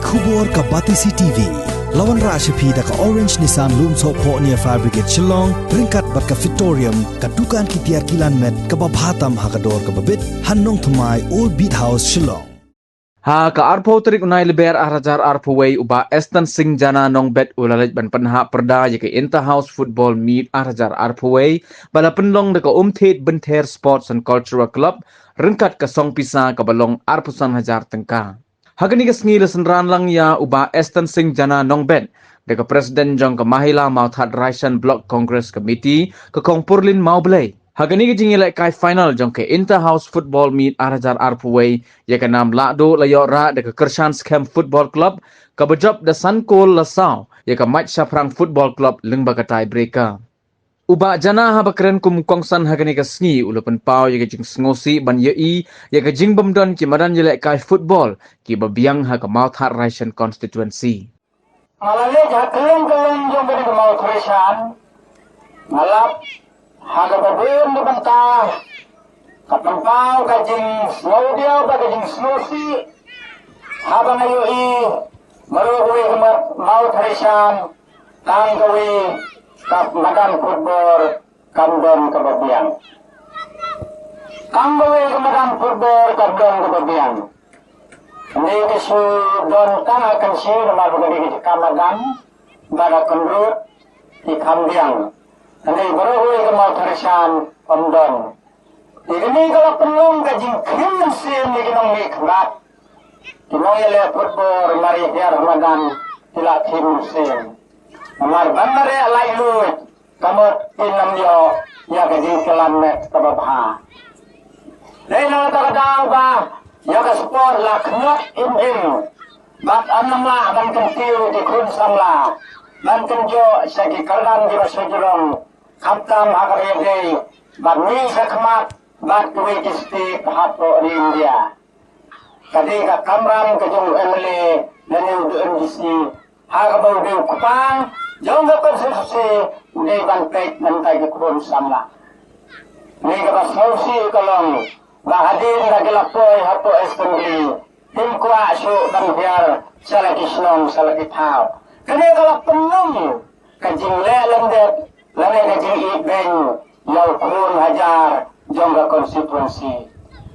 Khubor ka Batisi TV. Lawan Rashapi da ka Orange Nissan Lumso po near Fire Brigade Shillong, ringkat bat ka Victorium, ka dukan ki tiar kilan met ka babhatam hakador ka babit, Hannong Thumai Old Beat House Shillong. Ha ka arpo trik unai liber arajar arpo way uba Eston Singh jana nong bet ulalit ban panha perda yake inter-house football meet arajar arpo way bala penlong deka umthet benter sports and cultural club ringkat ka song pisa ka balong arpusan hajar tengka. Hagani ka sngi lesenran lang ya uba Eston Singh jana nong bet deka presiden jong ka Mahila Mauthat Raisen Block Congress Committee ka kong Purlin Maublay. Hagani ka jingilai kai final jong ke inter-house football meet arajar arpuway ya ka nam lakdo layo ra de ka Kershans Camp Football Club ka bejop da Sankol Lasau ya ka Mike Shaprang Football Club lengba ka tie breaker. Uba jana ha bakren kum kongsan hagani ka sngi ulapan pau ya ka jing sngosi ban yei ya ka jing bamdon ki madan jilai kai football ki babiang ha ka Mauthat Raisen constituency. Malale jateng kelen jong ka Mauthat Raisen malap haga babir ni bantah kapampaw kajing snowdiaw ba kajing snowsi habang ayoi maruhui Mauthat Raisen kang gawi kap madan football kandon kababiang kang gawi madan football kandon kababiang hindi kasi don kang akan siya na mabagay kamagan bada kandrut ikambiang. Hindi baruhui ka Mauthat Raisen omdon. Ini kalau penung kajing krimsin ni kinong mikrat. Kinong yale football mari biar Ramadan tila krimsin. Amar bandare alay luit kamot inam yo ya kajing kelamet kababha. Dahil na nakadaw ba ya ka sport laknot im. Bat anam la ban kantiyo di kun samla. Ban kanjo sagi kardan di masajurong. Kaptam agarede badmi sakmat bad kuwi kisti hapo di India. Kadi ka kamram ka jong emle nanu du MDC haga bau de kupang jong ka persi de ban pet nan ka kon samla. Ni ka basausi kalong bahadir na gelapoy hapo assembly tim kwa shu ban biar salaki snong salaki thao. Kani ka penung ka jingle landet Lagi kajing ibeng yau kurun hajar jongga konstituensi.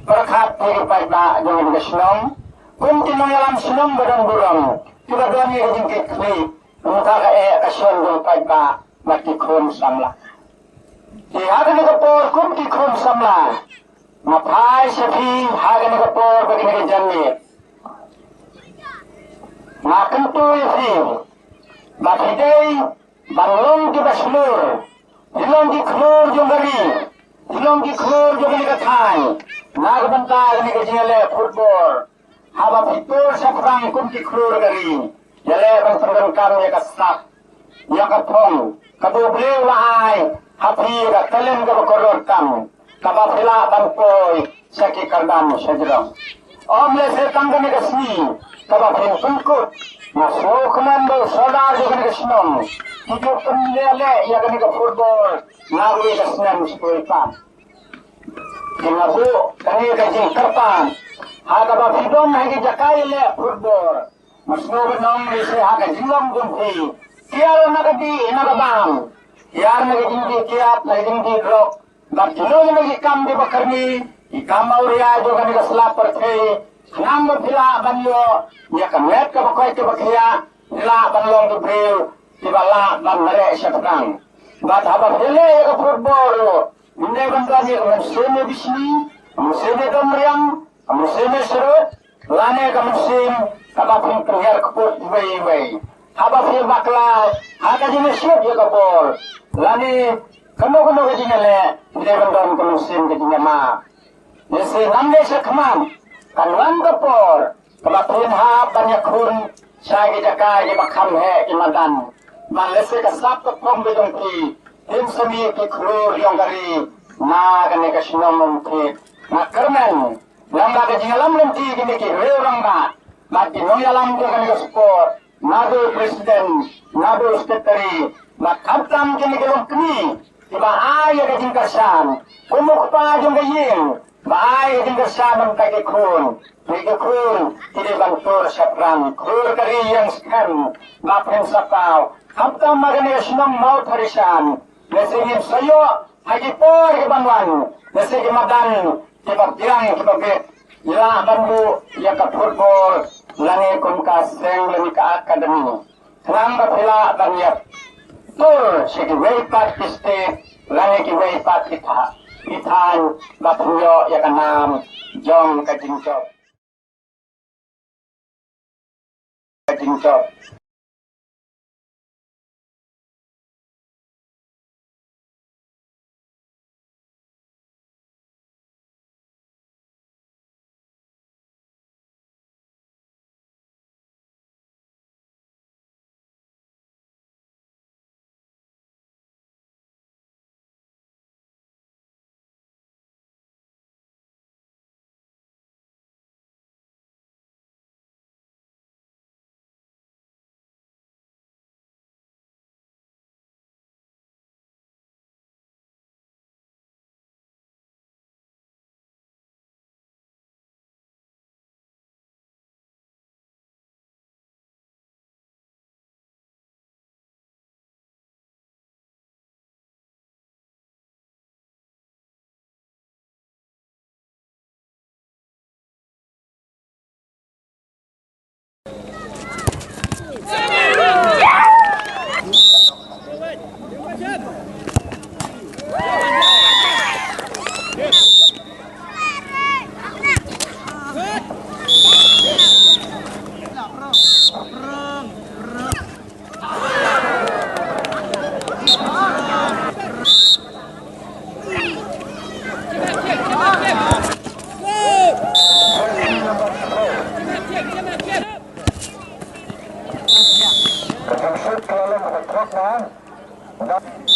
Berkat pagi ba jongga kesenong. Kunti mengalam senong badan burung. Tiba doang ni kajing kekli. Muka ka kasion jong pagi ba mati kurun samla. Di haga ni kapor kunti kurun samla. Mapai sepi haga ni kapor bagi ni kajangit. Makan tu isi. Bakidei Banglong di baslur, dilong di klur jongari, dilong di klur jongari katay, nagbantay ni kajingale football, haba pitur sa prang kunti klur gari, yale bang tergangkam ya kasap, ya kapong, kabubliw laay, hapi ka talen ka bakoror kam, kabapila bangpoy sa kikardam sa jirong. Omle se tangga ni kasni, kabapin pungkut, masuk komando solar jongari kasnong, Hidup penilai ya kan ke football ngawi kasnan sepuluhan. Kenapa? Kami kajing kerpan. Haga bapidom lagi jakai le football. Masuk benong isi haga jilam jumpi. Kial nagadi nagabang. Kial nagadi kiat nagadi drop. Bapidom lagi kam di bakarni. Ikam auria juga nih selapar teh. Nambah pila banyo. Ya kamet ke bakai ke bakia. Pila banlong di bril. Tiba lah dan mereka sekarang. Bat apa hele ke football. Ini benda ni musim di sini, musim domriang, musim serut, lane ke musim kapapun penyer keput wei. Apa fil bakla, ada jenis shoot ya kapol. Lane kamu ke jenis le, ini benda ke musim ke jenis ma. Nasi namde sekman, kanuan kapol, kapapun ha banyak kun, saya jaga di bakam he imadan. Malese ka sap ka pom bedong ki tim sami ki klur yang dari na kane ka sinom ki na kermen lamba ka jingalam lenti kini ki reurang ba mati no yalam ko kane ka sport na do president na do secretary na kaptam kini ki lokni tiba ay ka jingkasan kumuk pa jong gayin ba ay jingkasan ang ka ki kun Liga Krul, tidak bantur syapran, Krul kari yang skam, mapen sapau, hamta magani senam mau tharisan, nesegim sayo, haji por ke banwan, nesegim madan, kebab dirang kebab bet, ilah bandu, ya ke football, langi kumka seng langi ke akademi, tenang bapila banyak, tur segi weipat state, langi ki weipat kita, itan bapuyo ya ke nam, jong ke jingcop. Job. Kalau